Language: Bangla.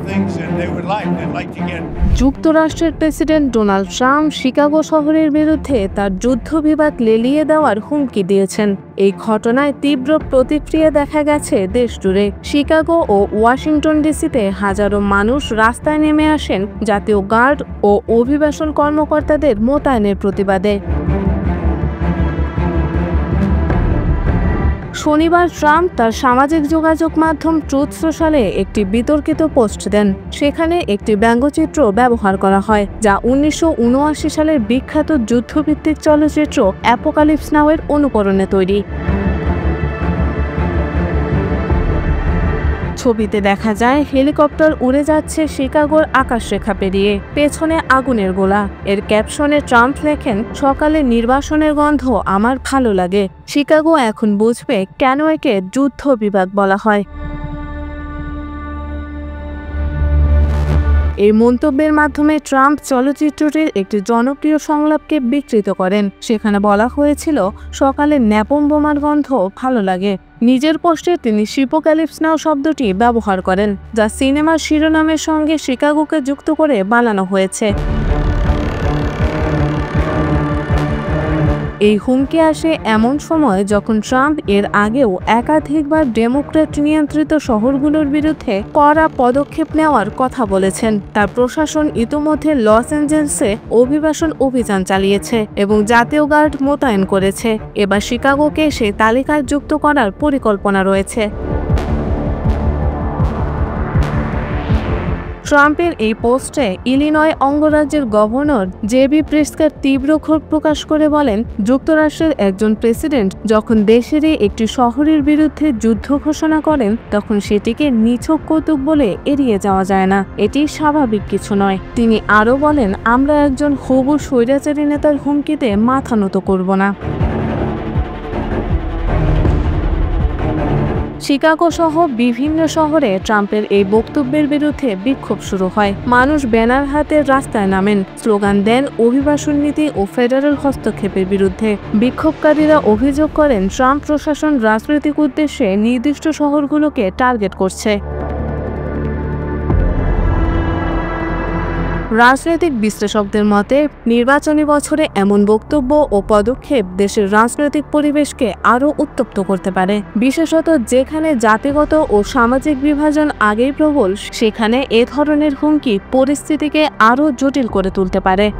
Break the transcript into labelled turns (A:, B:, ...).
A: things and they'd like to get.
B: যুক্তরাষ্ট্রের প্রেসিডেন্ট ডোনাল্ড ট্রাম্প শিকাগো শহরের বিরুদ্ধে তার যুদ্ধবিবাদ লেলিয়ে দেওয়ার হুমকি দিয়েছেন। এই ঘটনায় তীব্র প্রতিক্রিয়া দেখা গেছে দেশ জুড়ে। শিকাগো ও ওয়াশিংটন ডিসিতে হাজারো মানুষ রাস্তায় নেমে আসেন জাতীয় গার্ড ও অভিবাসন কর্মকর্তাদের মোতায়েনের প্রতিবাদে। শনিবার ট্রাম্প তার সামাজিক যোগাযোগ মাধ্যম ট্রুথ সোশ্যালে একটি বিতর্কিত পোস্ট দেন। সেখানে একটি ব্যঙ্গচিত্র ব্যবহার করা হয় যা 1979 সালের বিখ্যাত যুদ্ধভিত্তিক চলচ্চিত্র অ্যাপোকালিপস নাও-এর অনুকরণে তৈরি। ছবিতে দেখা যায় হেলিকপ্টার উড়ে যাচ্ছে শিকাগোর আকাশরেখা পেরিয়ে, পেছনে আগুনের গোলা। এর ক্যাপশনে ট্রাম্প লেখেন, সকালে নির্বাসনের গন্ধ আমার ভালো লাগে। শিকাগো এখন বুঝবে কেন একে যুদ্ধ বিভাগ বলা হয়। এই মন্তব্যের মাধ্যমে ট্রাম্প চলচ্চিত্রটির একটি জনপ্রিয় সংলাপকে বিকৃত করেন। সেখানে বলা হয়েছিল, সকালে ন্যাপম বোমার গন্ধ ভালো লাগে। নিজের পোস্টে তিনি শিপোক্যালিপস নাও শব্দটি ব্যবহার করেন, যা সিনেমার শিরোনামের সঙ্গে শিকাগোকে যুক্ত করে বানানো হয়েছে। এই হুমকি আসে এমন সময় যখন ট্রাম্প এর আগেও একাধিকবার ডেমোক্র্যাট নিয়ন্ত্রিত শহরগুলোর বিরুদ্ধে কড়া পদক্ষেপ নেওয়ার কথা বলেছেন। তার প্রশাসন ইতোমধ্যে লস অ্যাঞ্জেলেসে অভিবাসন অভিযান চালিয়েছে এবং জাতীয় গার্ড মোতায়েন করেছে। এবার শিকাগোকে সেই তালিকায় যুক্ত করার পরিকল্পনা রয়েছে। ট্রাম্পের এই পোস্টে ইলিনয় অঙ্গরাজ্যের গভর্নর জেবি প্রিটস্কার তীব্র ক্ষোভ প্রকাশ করে বলেন, যুক্তরাষ্ট্রের একজন প্রেসিডেন্ট যখন দেশেরই একটি শহরের বিরুদ্ধে যুদ্ধ ঘোষণা করেন তখন সেটিকে নিছক কৌতুক বলে এড়িয়ে যাওয়া যায় না। এটি স্বাভাবিক কিছু নয়। তিনি আরও বলেন, আমরা একজন হবু স্বৈরাচারী নেতার হুমকিতে মাথা নত করব না। শিকাগো সহ বিভিন্ন শহরে ট্রাম্পের এই বক্তব্যের বিরুদ্ধে বিক্ষোভ শুরু হয়। মানুষ ব্যানার হাতে রাস্তায় নামেন, স্লোগান দেন অভিবাসন নীতি ও ফেডারেল হস্তক্ষেপের বিরুদ্ধে। বিক্ষোভকারীরা অভিযোগ করেন, ট্রাম্প প্রশাসন রাজনৈতিক উদ্দেশ্যে নির্দিষ্ট শহরগুলোকে টার্গেট করছে। রাজনৈতিক বিশ্লেষকদের মতে, নির্বাচনী বছরে এমন বক্তব্য ও পদক্ষেপ দেশের রাজনৈতিক পরিবেশকে আরও উত্তপ্ত করতে পারে। বিশেষত যেখানে জাতিগত ও সামাজিক বিভাজন আগেই প্রবল, সেখানে এ ধরনের হুমকি পরিস্থিতিকে আরও জটিল করে তুলতে পারে।